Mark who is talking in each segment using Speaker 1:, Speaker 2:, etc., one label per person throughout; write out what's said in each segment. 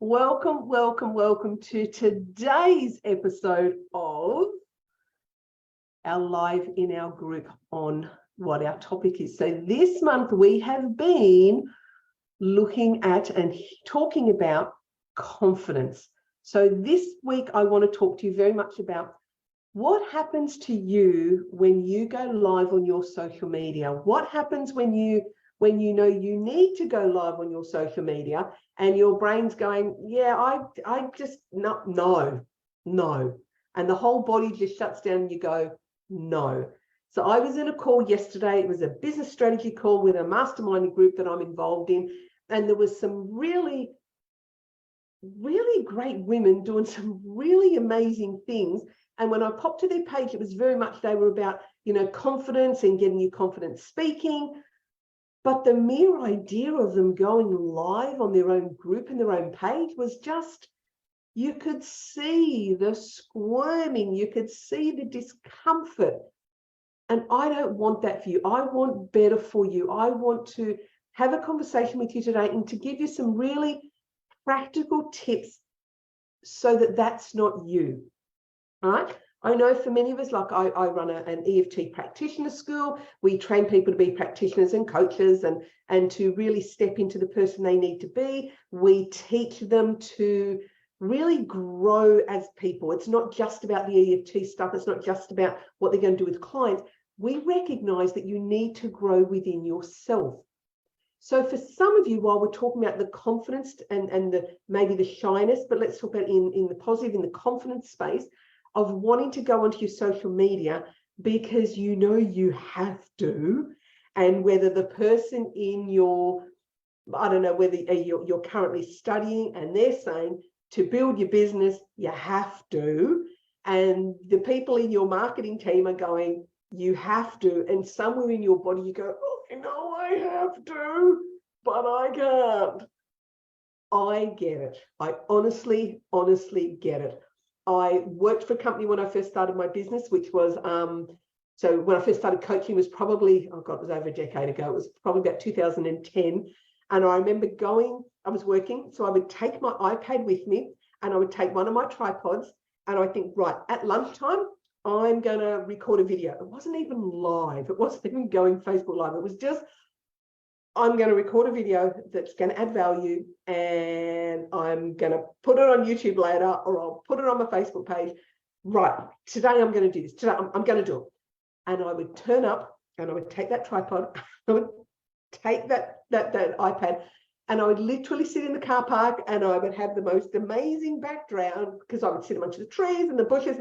Speaker 1: Welcome, welcome, welcome to today's episode of our live in our group on what our topic is. So this month we have been looking at and talking about confidence. So this week I want to talk to you very much about what happens to you when you go live on your social media. What happens when you know you need to go live on your social media and your brain's going, yeah, I just, no. And the whole body just shuts down and you go, no. So I was in a call yesterday. It was a business strategy call with a mastermind group that I'm involved in. And there was some really, really great women doing some really amazing things. And when I popped to their page, it was very much, they were about, confidence and getting you confident speaking. But the mere idea of them going live on their own group and their own page was just, you could see the squirming, you could see the discomfort. And I don't want that for you. I want better for you. I want to have a conversation with you today and to give you some really practical tips so that that's not you. All right. I know for many of us, like I run an EFT practitioner school. We train people to be practitioners and coaches and to really step into the person they need to be. We teach them to really grow as people. It's not just about the EFT stuff. It's not just about what they're going to do with clients. We recognize that you need to grow within yourself. So for some of you, while we're talking about the confidence and maybe the shyness, but let's talk about in the positive, in the confidence space, of wanting to go onto your social media because you have to, and whether the person in your, I don't know, whether you're currently studying and they're saying to build your business, you have to, and the people in your marketing team are going, you have to, and somewhere in your body you go, oh, I have to, but I can't. I get it. I honestly get it. I worked for a company when I first started my business, which was, so when I first started coaching was probably, it was over a decade ago. It was probably about 2010. And I remember I was working, so I would take my iPad with me and I would take one of my tripods and I think, right, at lunchtime, I'm going to record a video. It wasn't even live. It wasn't even going Facebook Live. It was just, I'm going to record a video that's going to add value and I'm going to put it on YouTube later, or I'll put it on my Facebook page. Right, today I'm going to do this. Today I'm going to do it. And I would turn up and I would take that tripod, I would take that iPad, and I would literally sit in the car park and I would have the most amazing background because I would sit amongst the trees and the bushes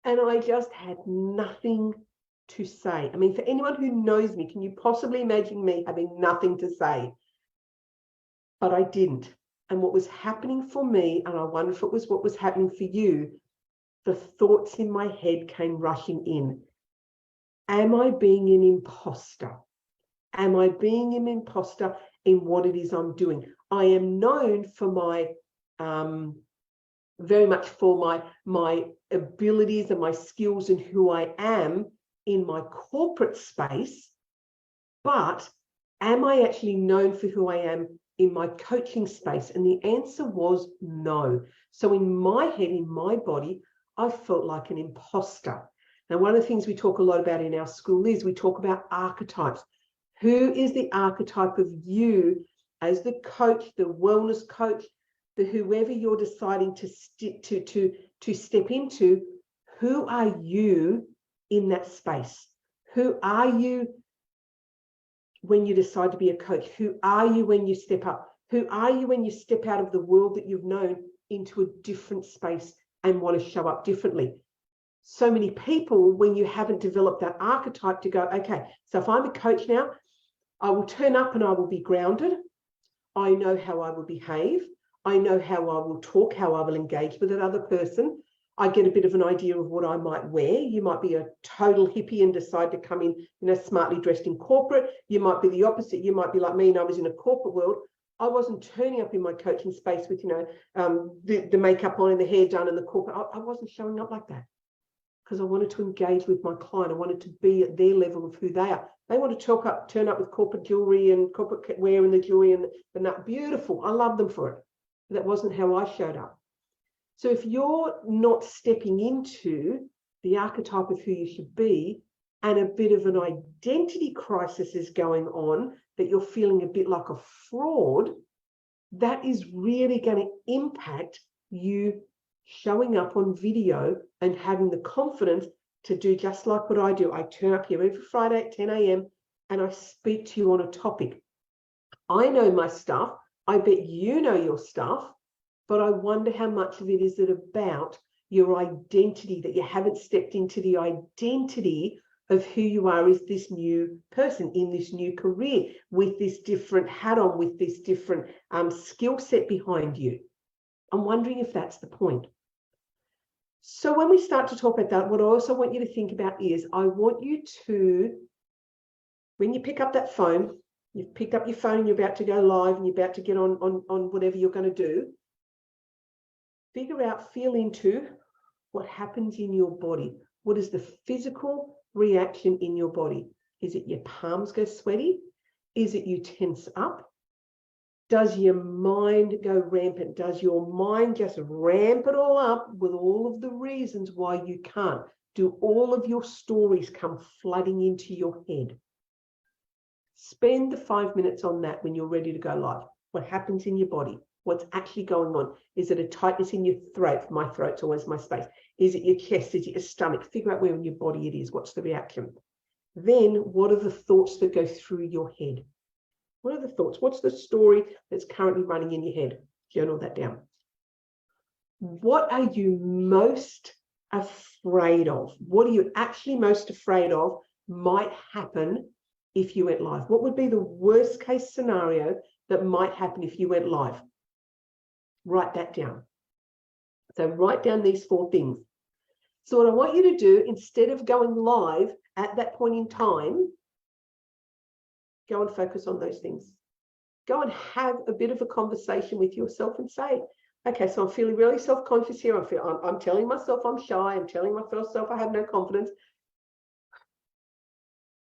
Speaker 1: and I just had nothing to say. I mean, for anyone who knows me, can you possibly imagine me having nothing to say? But I didn't. And what was happening for me, and I wonder if it was what was happening for you, the thoughts in my head came rushing in. Am I being an imposter? Am I being an imposter in what it is I'm doing? I am known for my, very much for my abilities and my skills and who I am in my corporate space, but am I actually known for who I am in my coaching space? And the answer was no. So in my head, in my body, I felt like an imposter. Now, one of the things we talk a lot about in our school is we talk about archetypes. Who is the archetype of you as the coach, the wellness coach, the whoever you're deciding to step into? Who are you in that space? Who are you when you decide to be a coach? Who are you when you step up? Who are you when you step out of the world that you've known into a different space and want to show up differently? So many people, when you haven't developed that archetype to go, okay, so if I'm a coach now, I will turn up and I will be grounded. I know how I will behave. I know how I will talk, how I will engage with another person. I get a bit of an idea of what I might wear. You might be a total hippie and decide to come in, smartly dressed in corporate. You might be the opposite. You might be like me and I was in a corporate world. I wasn't turning up in my coaching space with, the makeup on and the hair done and the corporate. I wasn't showing up like that because I wanted to engage with my client. I wanted to be at their level of who they are. They want to turn up with corporate jewelry and corporate wear and the jewelry and that. Beautiful. I love them for it. That wasn't how I showed up. So if you're not stepping into the archetype of who you should be, and a bit of an identity crisis is going on, that you're feeling a bit like a fraud, that is really going to impact you showing up on video and having the confidence to do just like what I do. I turn up here every Friday at 10 a.m. and I speak to you on a topic. I know my stuff. I bet you know your stuff, but I wonder how much of it is it about your identity, that you haven't stepped into the identity of who you are as this new person in this new career, with this different hat on, with this different skill set behind you. I'm wondering if that's the point. So when we start to talk about that, what I also want you to think about is, I want you to, when you pick up that phone, you've picked up your phone and you're about to go live and you're about to get on whatever you're going to do, figure out, feel into what happens in your body. What is the physical reaction in your body? Is it your palms go sweaty? Is it you tense up? Does your mind go rampant? Does your mind just ramp it all up with all of the reasons why you can't? Do all of your stories come flooding into your head? Spend the 5 minutes on that when you're ready to go live. What happens in your body? What's actually going on? Is it a tightness in your throat? My throat's always my space. Is it your chest? Is it your stomach? Figure out where in your body it is. What's the reaction? Then what are the thoughts that go through your head? What are the thoughts? What's the story that's currently running in your head? Journal that down. What are you most afraid of? What are you actually most afraid of might happen if you went live? What would be the worst case scenario that might happen if you went live? Write that down. So write down these 4 things. So what I want you to do, instead of going live at that point in time, go and focus on those things. Go and have a bit of a conversation with yourself and say, okay, so I'm feeling really self-conscious here. I'm telling myself I'm shy. I'm telling myself I have no confidence.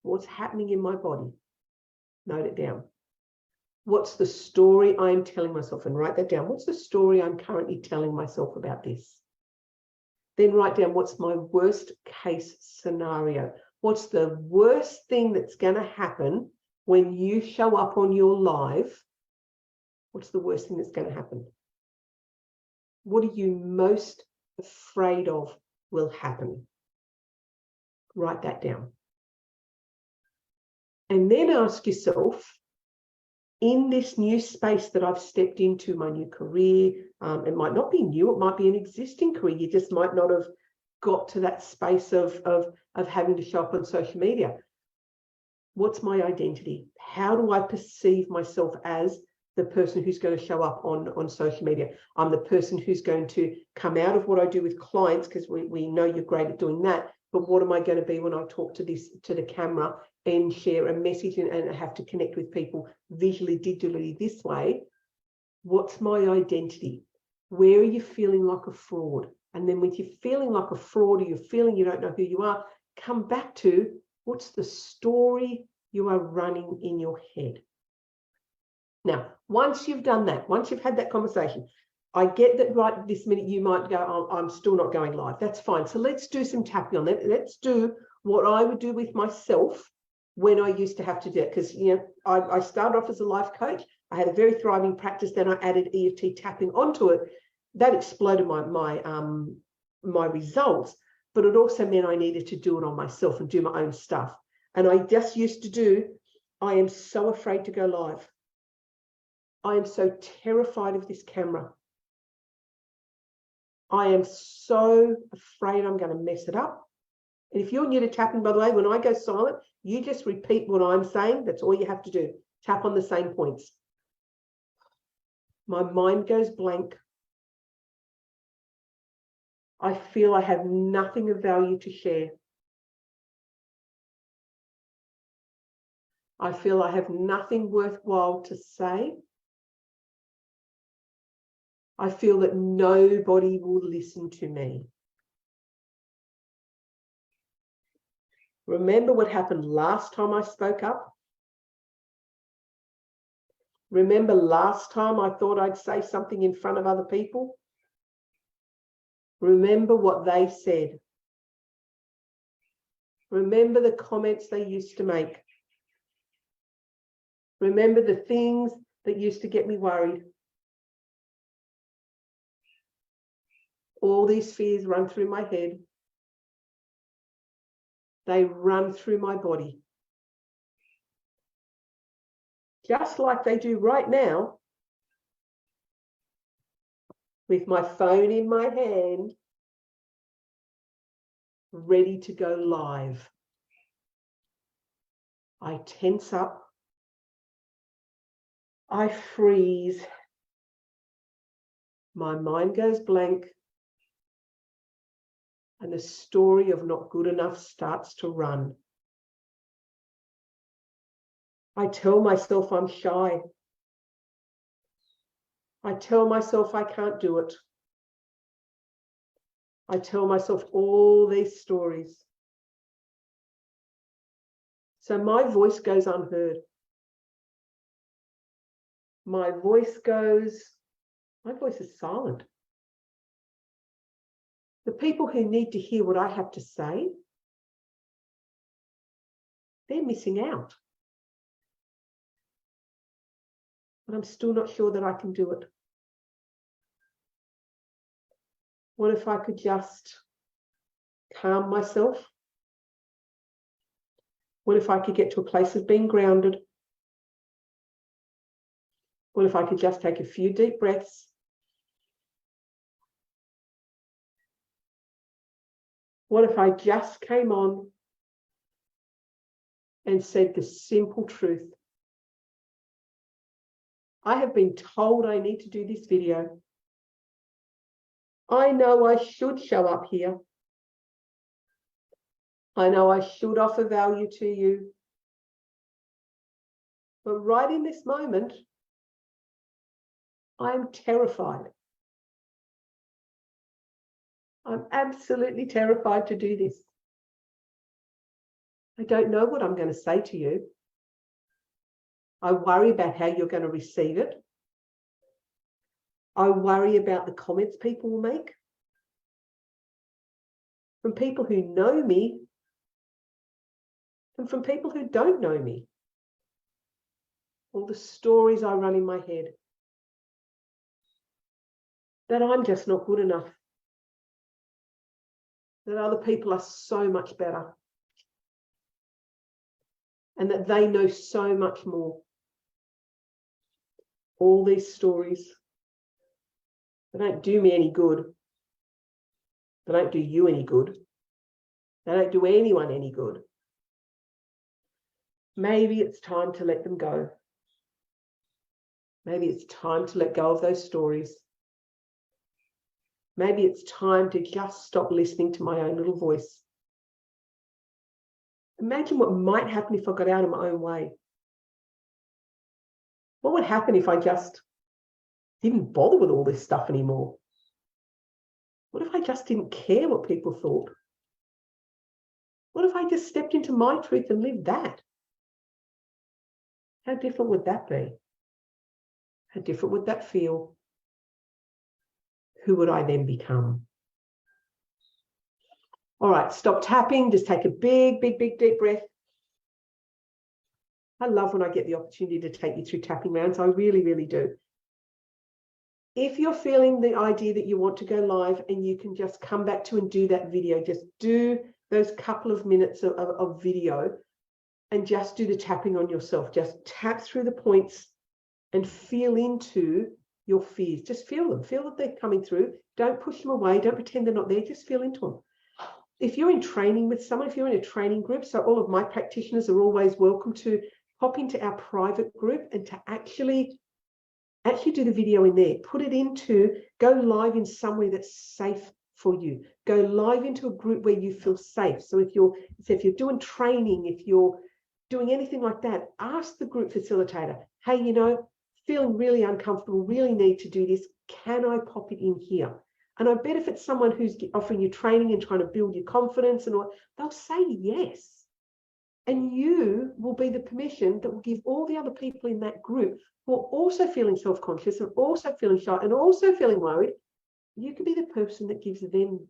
Speaker 1: What's happening in my body? Note it down. What's the story I'm telling myself? And write that down. What's the story I'm currently telling myself about this? Then write down, what's my worst case scenario? What's the worst thing that's going to happen when you show up on your live? What's the worst thing that's going to happen? What are you most afraid of will happen? Write that down. And then ask yourself, in this new space that I've stepped into, my new career, it might not be new, it might be an existing career. You just might not have got to that space of having to show up on social media. What's my identity? How do I perceive myself as the person who's going to show up on social media? I'm the person who's going to come out of what I do with clients, because we know you're great at doing that. But what am I going to be when I talk to the camera and share a message and have to connect with people visually, digitally this way? What's my identity? Where are you feeling like a fraud? And then when you're feeling like a fraud, or you're feeling you don't know who you are, come back to, what's the story you are running in your head? Now, once you've done that, once you've had that conversation, I get that right this minute you might go, oh, I'm still not going live. That's fine. So let's do some tapping on that. Let's do what I would do with myself when I used to have to do it. Because, you know, I started off as a life coach. I had a very thriving practice. Then I added EFT tapping onto it. That exploded my results, but it also meant I needed to do it on myself and do my own stuff. And I just used to do, I am so afraid to go live. I am so terrified of this camera. I am so afraid I'm going to mess it up. And if you're new to tapping, by the way, when I go silent, you just repeat what I'm saying. That's all you have to do. Tap on the same points. My mind goes blank. I feel I have nothing of value to share. I feel I have nothing worthwhile to say. I feel that nobody will listen to me. Remember what happened last time I spoke up? Remember last time I thought I'd say something in front of other people? Remember what they said. Remember the comments they used to make. Remember the things that used to get me worried. All these fears run through my head. They run through my body. Just like they do right now, with my phone in my hand, ready to go live. I tense up. I freeze. My mind goes blank. And the story of not good enough starts to run. I tell myself I'm shy. I tell myself I can't do it. I tell myself all these stories. So my voice goes unheard. My voice is silent. The people who need to hear what I have to say, they're missing out. But I'm still not sure that I can do it. What if I could just calm myself? What if I could get to a place of being grounded? What if I could just take a few deep breaths? What if I just came on and said the simple truth? I have been told I need to do this video. I know I should show up here. I know I should offer value to you. But right in this moment, I'm terrified. I'm absolutely terrified to do this. I don't know what I'm going to say to you. I worry about how you're going to receive it. I worry about the comments people will make. From people who know me and from people who don't know me. All the stories I run in my head. That I'm just not good enough. That other people are so much better. And that they know so much more. All these stories, they don't do me any good. They don't do you any good. They don't do anyone any good. Maybe it's time to let them go. Maybe it's time to let go of those stories. Maybe it's time to just stop listening to my own little voice. Imagine what might happen if I got out of my own way. What would happen if I just didn't bother with all this stuff anymore? What if I just didn't care what people thought? What if I just stepped into my truth and lived that? How different would that be? How different would that feel? Who would I then become? All right, stop tapping. Just take a big, big, big, deep breath. I love when I get the opportunity to take you through tapping rounds. I really, really do. If you're feeling the idea that you want to go live and you can just come back to and do that video, just do those couple of minutes of video and just do the tapping on yourself. Just tap through the points and feel into your fears. Just feel them. Feel that they're coming through. Don't push them away. Don't pretend they're not there. Just feel into them. If you're in training with someone, if you're in a training group, so all of my practitioners are always welcome to pop into our private group and to actually do the video in there. Put it into, go live in somewhere that's safe for you. Go live into a group where you feel safe. So if you're doing training, if you're doing anything like that, ask the group facilitator, hey, you know, feeling really uncomfortable, really need to do this. Can I pop it in here? And I bet if it's someone who's offering you training and trying to build your confidence and all, they'll say yes. And you will be the permission that will give all the other people in that group who are also feeling self-conscious and also feeling shy and also feeling worried. You could be the person that gives them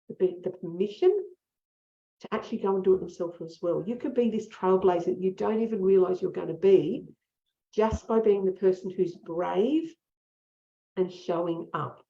Speaker 1: the permission to actually go and do it themselves as well. You could be this trailblazer that you don't even realize you're going to be, just by being the person who's brave and showing up.